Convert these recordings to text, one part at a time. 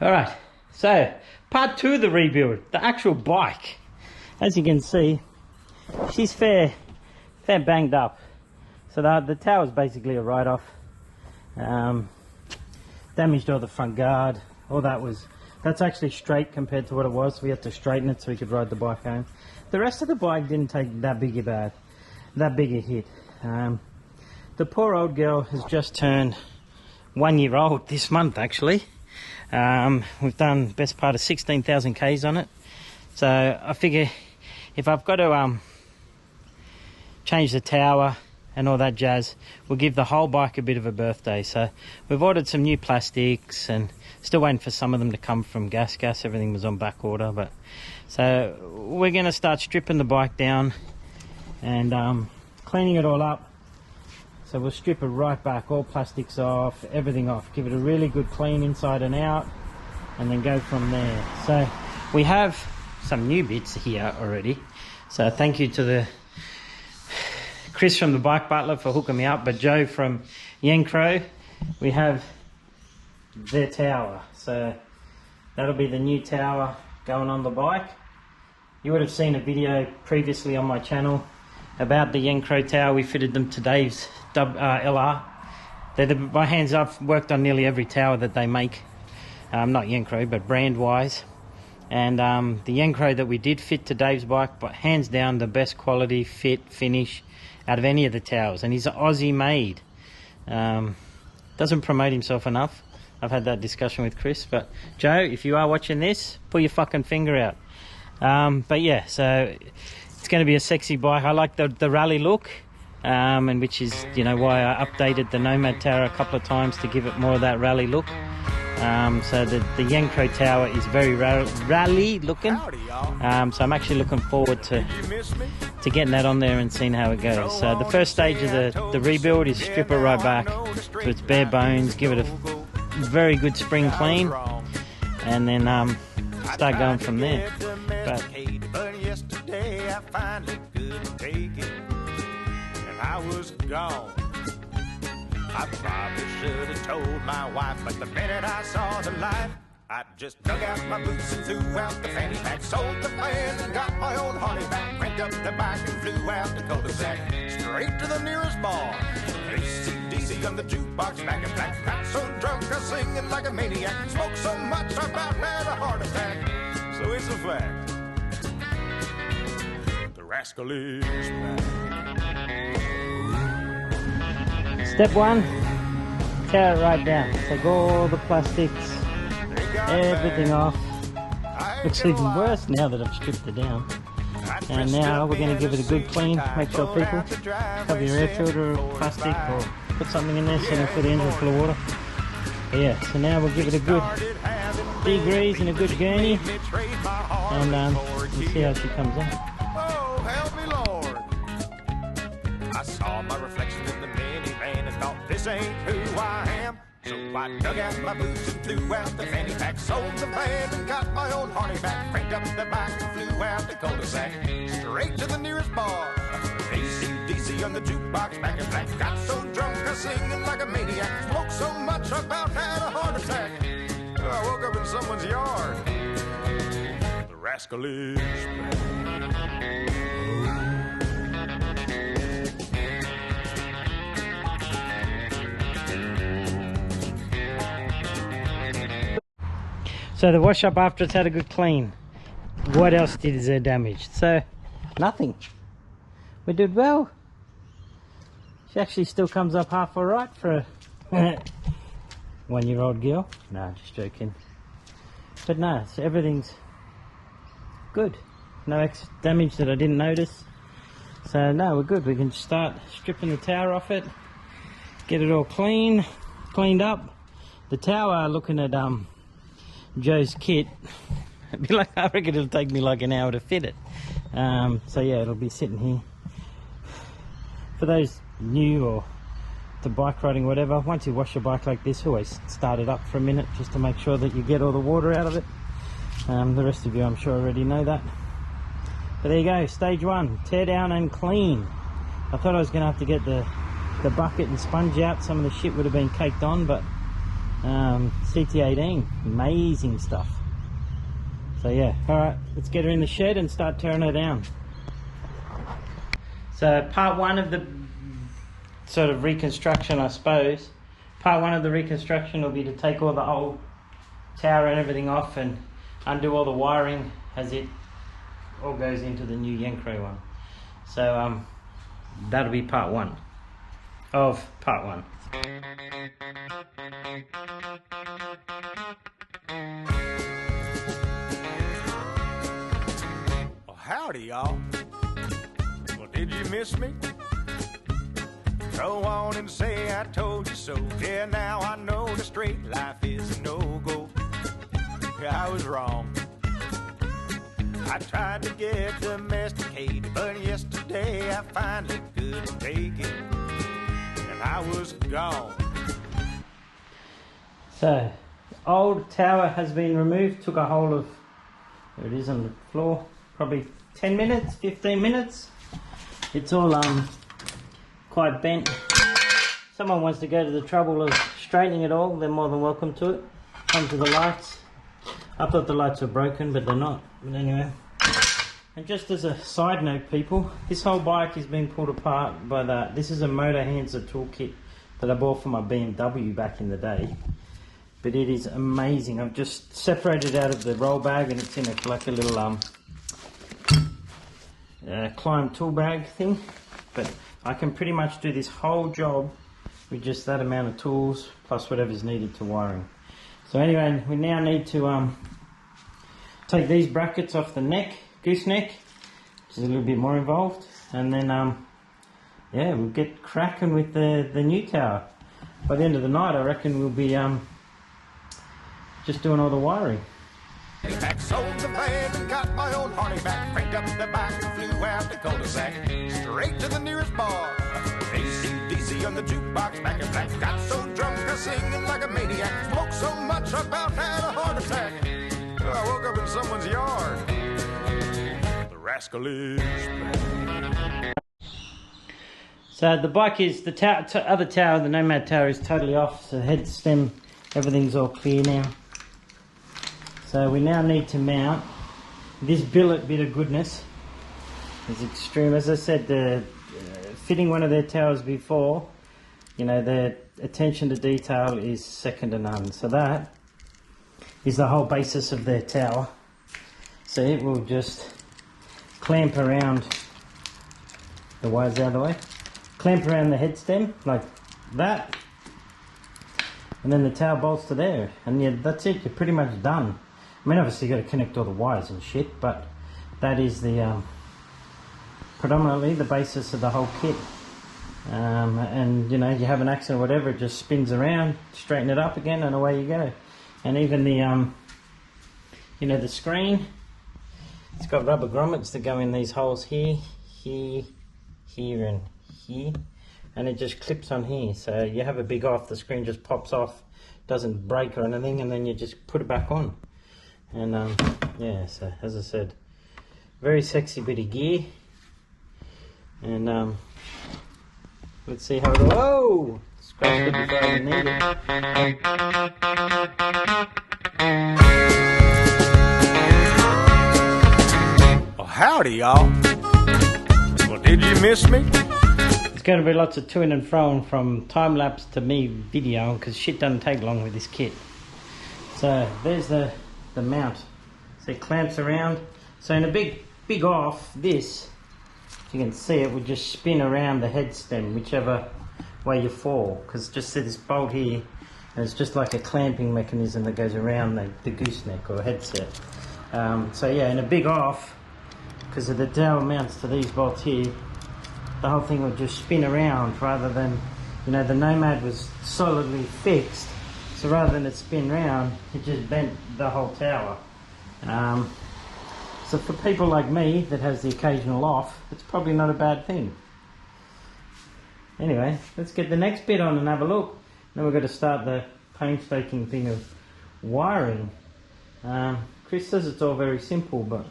Alright, so part 2 of the rebuild, the actual bike. As you can see, she's fair banged up. So the tower's basically a write-off. Damaged all the front guard. All that's actually straight compared to what it was. We had to straighten it so we could ride the bike home. The rest of the bike didn't take that big a hit. The poor old girl has just turned 1 year old this month actually. We've done best part of 16,000 Ks on it. So I figure if I've got to change the tower and all that jazz, we'll give the whole bike a bit of a birthday. So we've ordered some new plastics and still waiting for some of them to come from GASGAS. Everything was on back order, but so we're going to start stripping the bike down and cleaning it all up. So we'll strip it right back, all plastics off, everything off, give it a really good clean inside and out, and then go from there. So we have some new bits here already. So thank you to the Chris from the Bike Butler for hooking me up, but Joe from Yenkro, we have their tower. So that'll be the new tower going on the bike. You would have seen a video previously on my channel about the Yenkro tower. We fitted them to Dave's LR. My hands, I've worked on nearly every tower that they make. Not Yenkro, but brand wise. And the Yenkro that we did fit to Dave's bike, but hands down the best quality, fit, finish out of any of the towers. And he's Aussie made. Doesn't promote himself enough. I've had that discussion with Chris. But Joe, if you are watching this, pull your fucking finger out. But yeah, so it's going to be a sexy bike. I like the rally look, and which is, you know, why I updated the Nomad tower a couple of times to give it more of that rally look. So the Yenkro tower is very rally looking. So I'm actually looking forward to getting that on there and seeing how it goes. So the first stage of the rebuild is strip it right back to its bare bones, give it a very good spring clean, and then start going from there. But yesterday I finally couldn't take it, and I was gone. I probably should have told my wife, but the minute I saw the light, I just dug out my boots and threw out the fanny pack, sold the fan and got my old Harley back, cranked up the bike and flew out the cul-de-sac, straight to the nearest bar. AC/DC on the jukebox, back in black, got so drunk I was singing like a maniac, smoked so much I about had a heart attack. So it's a fact, the rascal is back. Step 1, tear it right down. Take all the plastics, everything off. Looks even worse now that I've stripped it down. And now we're going to give it a good clean. Make sure people cover your air filter or plastic, or put something in there so you can put the engine full of water. But yeah, so now we'll give it a good degrease and a good gurney, and we'll see how she comes out. Oh, help me, Lord. I saw my reflection in the minivan and thought, this ain't who I am. So I dug out my boots and threw out the fanny pack, sold the van and got my old Harley back, cranked up the bike and flew out the cul-de-sac, straight to the nearest bar. AC/DC on the jukebox, back in black, got so drunk I was singing like a maniac, smoked so much I about had a heart attack. I woke up in someone's yard. The rascal is back. So the wash up after it's had a good clean. What else is there damaged? So nothing. We did well. She actually still comes up half alright for a 1 year old girl. No, just joking. But no, so everything's good. No extra damage that I didn't notice. So no, we're good. We can start stripping the tower off it. Get it all cleaned up. The tower, looking at Joe's kit, I reckon it'll take me like an hour to fit it. So yeah, it'll be sitting here. For those new or to bike riding, whatever, once you wash your bike like this, always start it up for a minute just to make sure that you get all the water out of it. The rest of you, I'm sure, already know that. But there you go, stage 1, tear down and clean. I thought I was going to have to get the bucket and sponge out. Some of the shit would have been caked on, but CT18, amazing stuff. So yeah, alright, let's get her in the shed and start tearing her down. So part one of the sort of reconstruction, I suppose, part one of the reconstruction will be to take all the old tower and everything off and undo all the wiring as it all goes into the new Yenkro one. So that'll be part one of part one. Well, howdy, y'all. Well, did you miss me? Go on and say I told you so. Yeah, now I know the straight life is a no-go. I was wrong. I tried to get domesticated, but yesterday I finally couldn't take it, and I was gone. So, old tower has been removed, took a hold of, there it is on the floor, probably 10 minutes, 15 minutes. It's all quite bent. Someone wants to go to the trouble of straightening it all, they're more than welcome to it. Come to the lights. I thought the lights were broken, but they're not. But anyway. And just as a side note, people, this whole bike is being pulled apart by that. This is a Motor Hanser toolkit that I bought for my BMW back in the day. But it is amazing. I've just separated it out of the roll bag and it's in like a little climb tool bag thing. But I can pretty much do this whole job with just that amount of tools plus whatever's needed to wiring. So anyway, we now need to take these brackets off the neck, gooseneck, which is a little bit more involved, and then yeah, we'll get cracking with the new tower. By the end of the night, I reckon we'll be just doing all the wiring. Back, sold the van and got my old Harley back. Cranked up the bike and flew out the cul-de-sac, straight to the nearest bar. AC/DC on the jukebox, back and black. Got so drunk I singing like a maniac. Smoked so much I about had a heart attack. I woke up in someone's yard. The rascal is back. So the bike is, the other tower, the Nomad tower, is totally off. So head stem, everything's all clear now. So we now need to mount this billet bit of goodness. It's extreme. As I said, fitting one of their towers before, you know, their attention to detail is second to none. So that is the whole basis of their tower. So it will just clamp around, the wires out of the way, clamp around the head stem like that, and then the tower bolts to there, and yeah, that's it. You're pretty much done. I mean, obviously you got to connect all the wires and shit, but that is the predominantly the basis of the whole kit. And you know, you have an accident or whatever, it just spins around, straighten it up again, and away you go. And even the you know, the screen, it's got rubber grommets that go in these holes here, here, here, and here, and it just clips on here. So you have a big off, the screen just pops off, doesn't break or anything, and then you just put it back on. And yeah, so as I said, very sexy bit of gear. And let's see how it. Whoa! Scratched it before I even need it. Well, howdy, y'all. Well, did you miss me? There's going to be lots of to-ing and froing from time lapse to me video, because shit doesn't take long with this kit. So there's the mount. So it clamps around. So in a big off, this, if you can see it, would just spin around the head stem whichever way you fall, because just see this bolt here, and it's just like a clamping mechanism that goes around the gooseneck or headset. So yeah, in a big off, because of the tower mounts to these bolts here, the whole thing would just spin around rather than, you know, the Nomad was solidly fixed. So rather than it spin round, it just bent the whole tower. So for people like me that has the occasional off, it's probably not a bad thing. Anyway, let's get the next bit on and have a look. Then we've got to start the painstaking thing of wiring. Chris says it's all very simple, but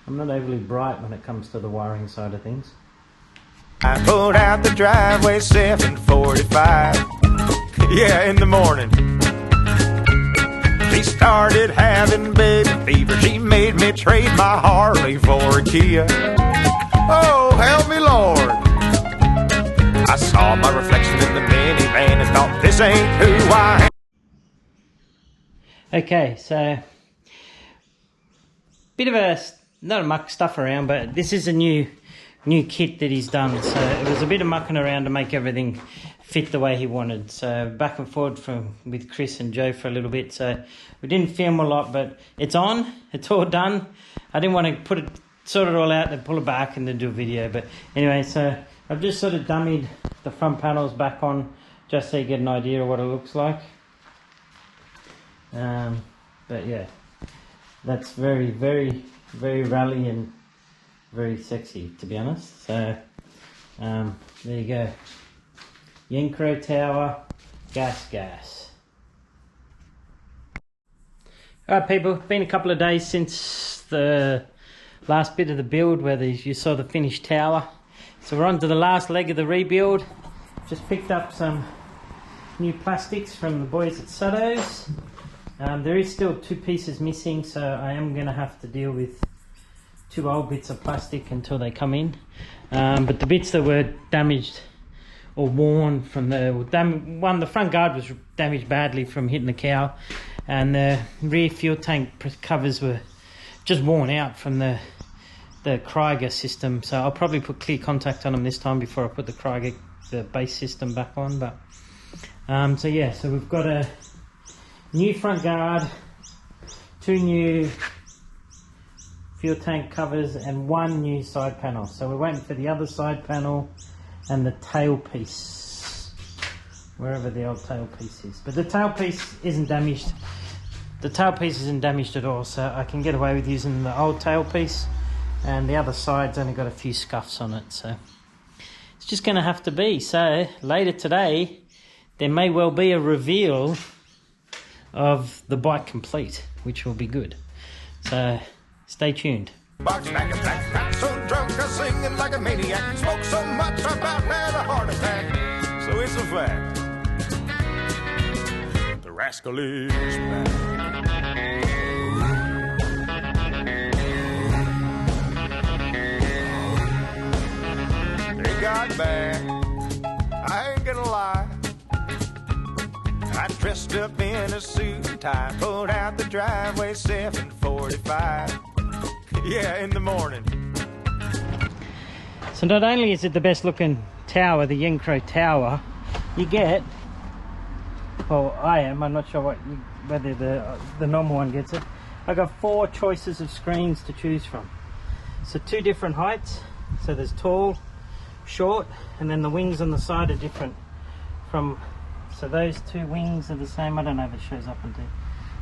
I'm not overly bright when it comes to the wiring side of things. I pulled out the driveway 745. Yeah, in the morning. She started having baby fever. She made me trade my Harley for a Kia. Oh, help me, Lord. I saw my reflection in the minivan and thought, this ain't who I am. Okay, so bit of a, not a muck stuff around, but this is a new kit that he's done. So it was a bit of mucking around to make everything fit the way he wanted. So back and forth with Chris and Joe for a little bit. So we didn't film a lot, but it's on. It's all done. I didn't want to sort it all out and pull it back and then do a video. But anyway, so I've just sort of dummied the front panels back on just so you get an idea of what it looks like. But yeah, that's very, very, very rally and very sexy, to be honest. So there you go. Yenkro tower, GASGAS. Alright people, been a couple of days since the last bit of the build where you saw the finished tower. So we're on to the last leg of the rebuild. Just picked up some new plastics from the boys at Sutto's. There is still 2 pieces missing, so I am going to have to deal with 2 old bits of plastic until they come in. But the bits that were damaged or worn from the front guard was damaged badly from hitting the cow, and the rear fuel tank covers were just worn out from the Krieger system. So I'll probably put clear contact on them this time before I put the base system back on. But so yeah, so we've got a new front guard, 2 new fuel tank covers and 1 new side panel. So we're waiting for the other side panel and the tailpiece, wherever the old tailpiece is. But the tailpiece isn't damaged. The tailpiece isn't damaged at all, so I can get away with using the old tailpiece, and the other side's only got a few scuffs on it. So it's just going to have to be. So later today, there may well be a reveal of the bike complete, which will be good. So stay tuned. Box back and back, so drunk I'm singing like a maniac. Smoke so much I about had a heart attack. So it's a fact, the rascal is back. They got back, I ain't gonna lie. I dressed up in a suit and tie, pulled out the driveway 7:45. Yeah, in the morning. So not only is it the best looking tower, the Yenkro tower, you get, well I'm not sure whether the normal one gets it. I've got 4 choices of screens to choose from. So 2 different heights, so there's tall, short, and then the wings on the side are different from, so those 2 wings are the same. I don't know if it shows up into,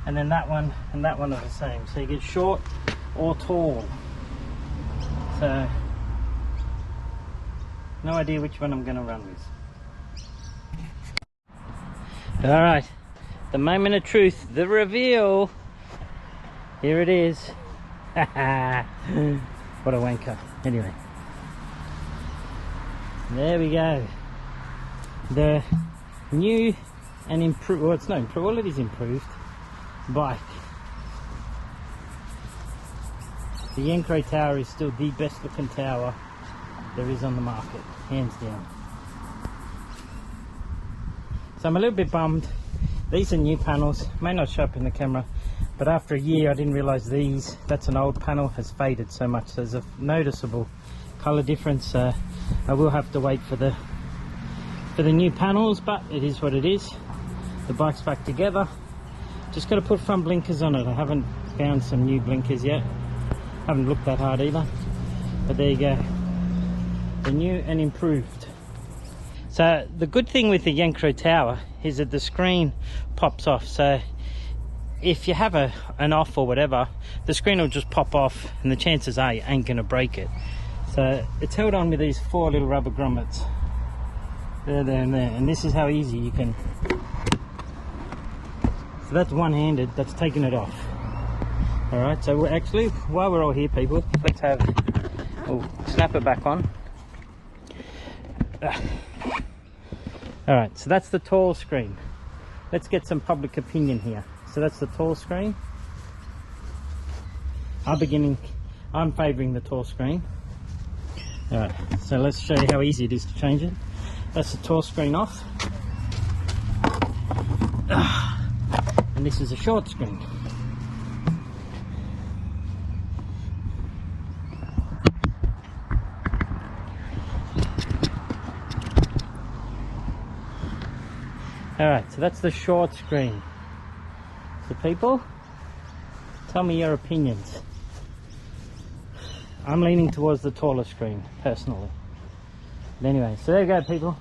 and then that one and that one are the same. So you get short or tall. So no idea which one I'm going to run with. Alright, the moment of truth, the reveal. Here it is. What a wanker. Anyway, there we go. The new and improved, well it's not improved, well it is improved bike. The Yenkro tower is still the best looking tower there is on the market, hands down. So I'm a little bit bummed. These are new panels, may not show up in the camera, but after a year I didn't realise that's an old panel, has faded so much. There's a noticeable colour difference. I will have to wait for the new panels, but it is what it is. The bike's back together. Just got to put front blinkers on it. I haven't found some new blinkers yet. Haven't looked that hard either, but there you go, the new and improved. So the good thing with the Yenkro tower is that the screen pops off. So if you have an off or whatever, the screen will just pop off, and the chances are you ain't gonna break it. So it's held on with these 4 little rubber grommets. There, and there, and this is how easy you can. So that's one-handed. That's taking it off. Alright, so we're actually, while we're all here people, let's snap it back on. Alright, so that's the tall screen. let's get some public opinion here. So that's the tall screen. I'm favouring the tall screen. Alright, so let's show you how easy it is to change it. That's the tall screen off. And this is a short screen. Alright, so that's the short screen. So people, tell me your opinions. I'm leaning towards the taller screen, personally. But anyway, so there you go people.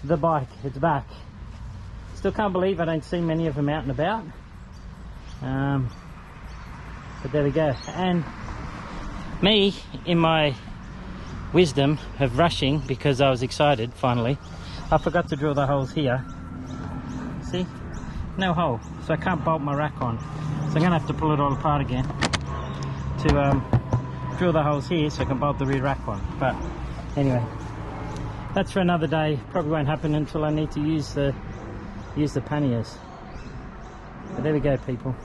The bike, it's back. Still can't believe I don't see many of them out and about. But there we go. And me, in my wisdom of rushing, because I was excited, finally, I forgot to drill the holes here. See? No hole. So I can't bolt my rack on. So I'm going to have to pull it all apart again to drill the holes here so I can bolt the rear rack on. But anyway, that's for another day. Probably won't happen until I need to use the panniers. But there we go people.